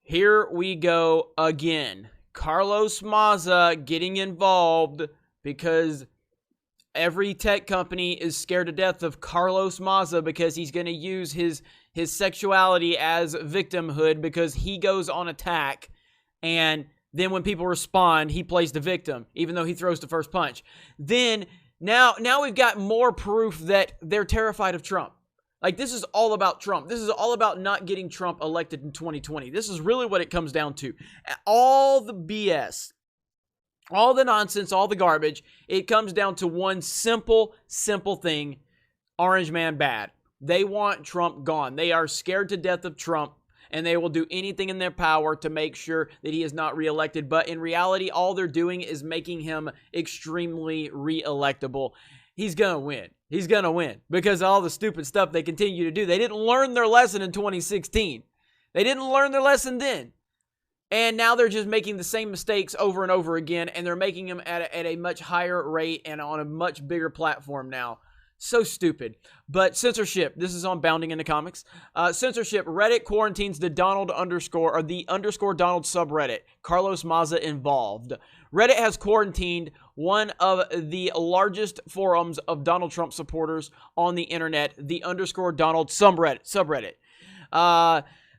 Here we go again. Carlos Maza getting involved because every tech company is scared to death of Carlos Maza because he's going to use his sexuality as victimhood because he goes on attack, and then when people respond, he plays the victim, even though he throws the first punch. Then, now we've got more proof that they're terrified of Trump. Like, this is all about Trump. This is all about not getting Trump elected in 2020. This is really what it comes down to. All the BS, all the nonsense, all the garbage, it comes down to one simple thing: Orange Man bad. They want Trump gone. They are scared to death of Trump, and they will do anything in their power to make sure that he is not reelected. But in reality, all they're doing is making him extremely reelectable. He's going to win. He's going to win because of all the stupid stuff they continue to do. They didn't learn their lesson in 2016. They didn't learn their lesson then. And now they're just making the same mistakes over and over again, and they're making them at a much higher rate and on a much bigger platform now. So stupid. But censorship. This is on Bounding into Comics. Censorship. Reddit quarantines the Donald underscore Donald subreddit. Carlos Maza involved. Reddit has quarantined one of the largest forums of Donald Trump supporters on the internet, the underscore Donald subreddit.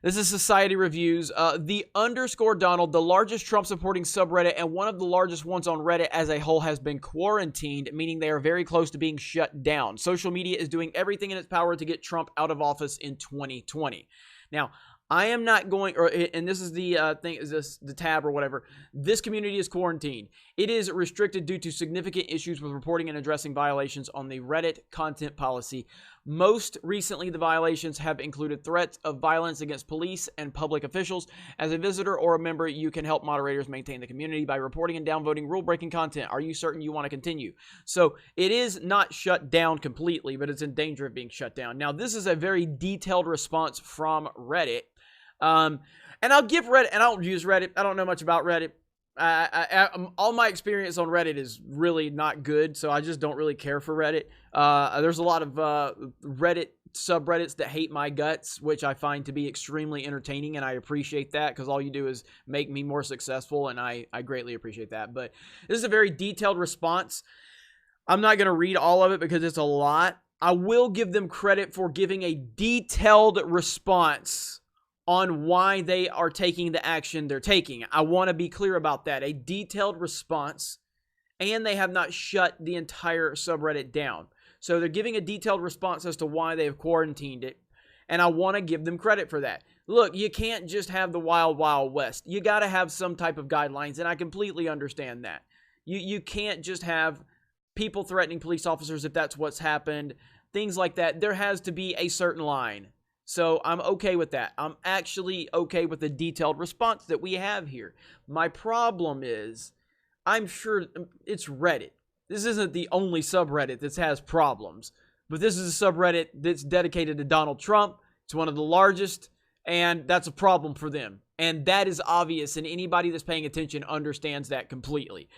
This is Society Reviews. The underscore Donald, the largest Trump-supporting subreddit and one of the largest ones on Reddit as a whole, has been quarantined, meaning they are very close to being shut down. Social media is doing everything in its power to get Trump out of office in 2020. Now, I am not going, and this is the thing, is this the tab or whatever. This community is quarantined. It is restricted due to significant issues with reporting and addressing violations on the Reddit content policy. Most recently, the violations have included threats of violence against police and public officials. As a visitor or a member, you can help moderators maintain the community by reporting and downvoting rule-breaking content. Are you certain you want to continue? So it is not shut down completely, but it's in danger of being shut down. Now, this is a very detailed response from Reddit. And I'll give Reddit, and I don't use Reddit. I don't know much about Reddit. All my experience on Reddit is really not good, so I just don't really care for Reddit. There's a lot of Reddit subreddits that hate my guts, which I find to be extremely entertaining, and I appreciate that because all you do is make me more successful, and I greatly appreciate that. But this is a very detailed response. I'm not going to read all of it because it's a lot. I will give them credit for giving a detailed response on why they are taking the action they're taking. I want to be clear about that. A detailed response, and they have not shut the entire subreddit down. So they're giving a detailed response as to why they have quarantined it, and I want to give them credit for that. Look, you can't just have the wild, wild west. You got to have some type of guidelines, and I completely understand that. You can't just have people threatening police officers if that's what's happened, things like that. There has to be a certain line. So I'm okay with that. I'm actually okay with the detailed response that we have here. My problem is, I'm sure it's Reddit. This isn't the only subreddit that has problems. But this is a subreddit that's dedicated to Donald Trump. It's one of the largest, and that's a problem for them. And that is obvious, and anybody that's paying attention understands that completely.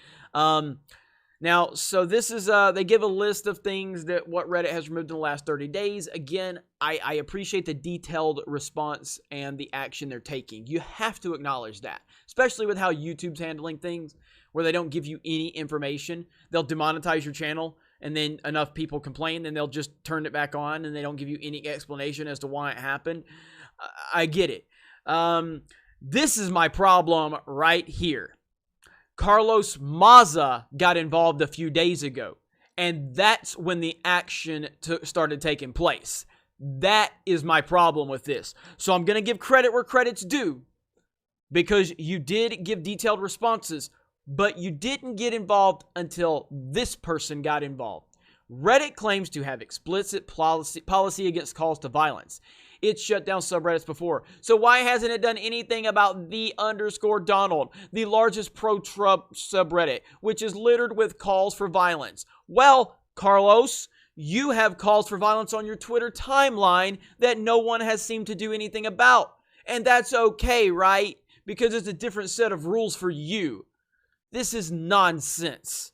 Now, so this is, they give a list of things that what Reddit has removed in the last 30 days. Again, I appreciate the detailed response and the action they're taking. You have to acknowledge that, especially with how YouTube's handling things, where they don't give you any information. They'll demonetize your channel, and then enough people complain, and they'll just turn it back on, and they don't give you any explanation as to why it happened. I get it. This is my problem right here. Carlos Maza got involved a few days ago, and that's when the action started taking place. That is my problem with this. So I'm going to give credit where credit's due, because you did give detailed responses, but you didn't get involved until this person got involved. Reddit claims to have explicit policy against calls to violence. It's shut down subreddits before. So why hasn't it done anything about the underscore Donald, the largest pro-Trump subreddit, which is littered with calls for violence? Well, Carlos, you have calls for violence on your Twitter timeline that no one has seemed to do anything about. And that's okay, right? Because it's a different set of rules for you. This is nonsense.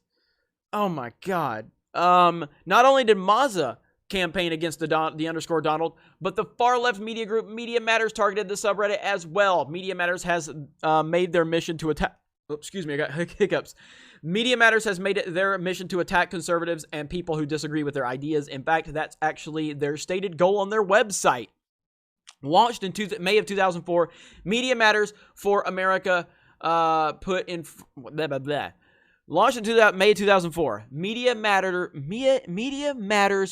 Oh my God. Not only did Maza campaign against the underscore Donald, but the far left media group Media Matters targeted the subreddit as well. Media Matters has made their mission to attack. Oops, excuse me, I got hiccups. Media Matters has made it their mission to attack conservatives and people who disagree with their ideas. In fact, that's actually their stated goal on their website. Launched in May of 2004, Media Matters for America put in blah, blah, blah. Launched in May of 2004, Media Matters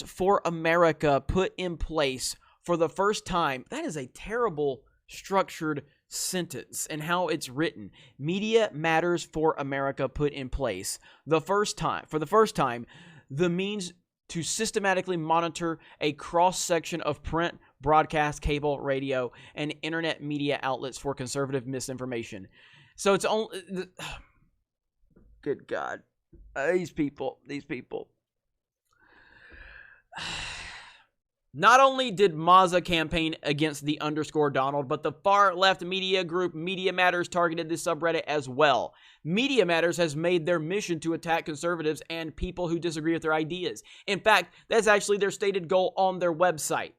for America put in place for the first time. That is a terrible structured sentence and how it's written. Media Matters for America put in place for the first time the means to systematically monitor a cross-section of print, broadcast, cable, radio, and internet media outlets for conservative misinformation. So it's only... Good God. These people. Not only did Maza campaign against the underscore Donald, but the far left media group Media Matters targeted this subreddit as well. Media Matters has made their mission to attack conservatives and people who disagree with their ideas. In fact, that's actually their stated goal on their website.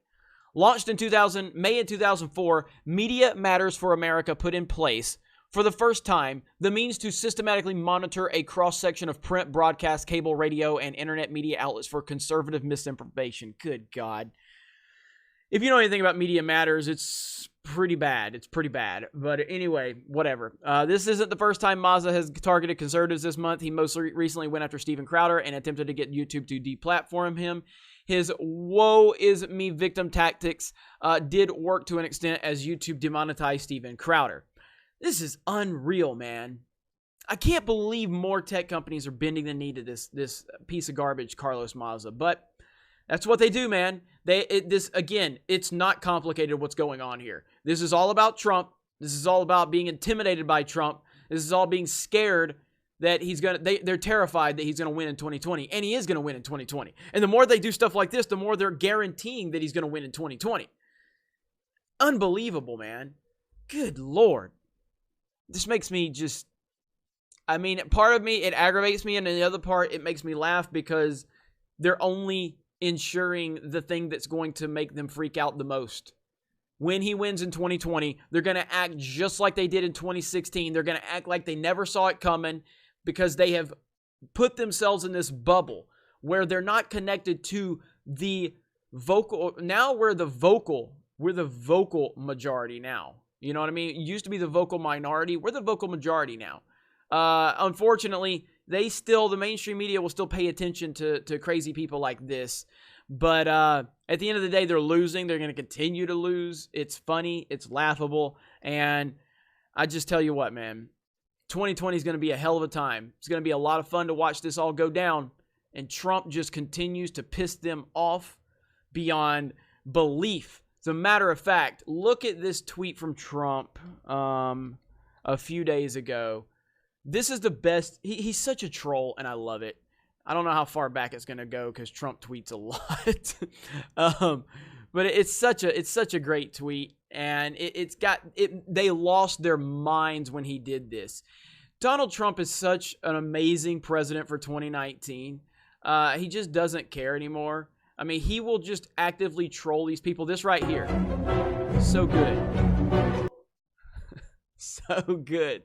Launched in May of 2004, Media Matters for America put in place, for the first time, the means to systematically monitor a cross-section of print, broadcast, cable, radio, and internet media outlets for conservative misinformation. Good God. If you know anything about Media Matters, it's pretty bad. It's pretty bad. But anyway, whatever. This isn't the first time Maza has targeted conservatives this month. He most recently went after Steven Crowder and attempted to get YouTube to deplatform him. His woe is me victim tactics did work to an extent as YouTube demonetized Steven Crowder. This is unreal, man. I can't believe more tech companies are bending the knee to this piece of garbage, Carlos Maza. But that's what they do, man. Again, it's not complicated what's going on here. This is all about Trump. This is all about being intimidated by Trump. This is all being scared that they're terrified that he's going to win in 2020. And he is going to win in 2020. And the more they do stuff like this, the more they're guaranteeing that he's going to win in 2020. Unbelievable, man. Good Lord. This makes me just, I mean, part of me, it aggravates me, and the other part, it makes me laugh because they're only ensuring the thing that's going to make them freak out the most. When he wins in 2020, they're going to act just like they did in 2016. They're going to act like they never saw it coming because they have put themselves in this bubble where they're not connected to the vocal. Now we're the vocal majority now. You know what I mean? It used to be the vocal minority. We're the vocal majority now. Unfortunately, the mainstream media will still pay attention to crazy people like this. But at the end of the day, they're losing. They're going to continue to lose. It's funny. It's laughable. And I just tell you what, man. 2020 is going to be a hell of a time. It's going to be a lot of fun to watch this all go down. And Trump just continues to piss them off beyond belief. As a matter of fact, look at this tweet from Trump a few days ago. This is the best. He's such a troll, and I love it. I don't know how far back it's going to go because Trump tweets a lot. But it's such a great tweet, and they lost their minds when he did this. Donald Trump is such an amazing president for 2019. He just doesn't care anymore. I mean, he will just actively troll these people. This right here. So good. So good.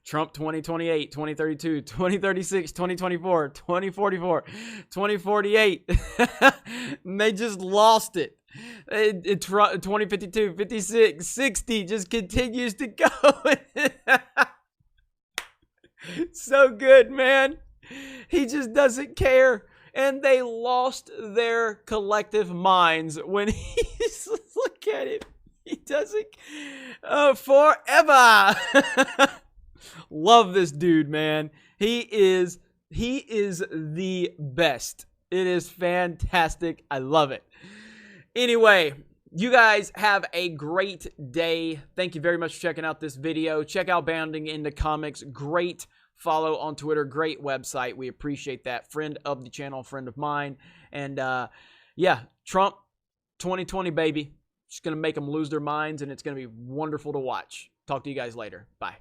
Trump 2028, 2032, 2036, 2024, 2044, 2048. And they just lost it. 2052, 56, 60 just continues to go. So good, man. He just doesn't care. And they lost their collective minds when he's, look at him. He doesn't, forever. Love this dude, man. He is the best. It is fantastic. I love it. Anyway, you guys have a great day. Thank you very much for checking out this video. Check out Bounding into Comics. Great follow on Twitter. Great website. We appreciate that. Friend of the channel, friend of mine. And yeah, Trump 2020, baby. Just going to make them lose their minds, and it's going to be wonderful to watch. Talk to you guys later. Bye.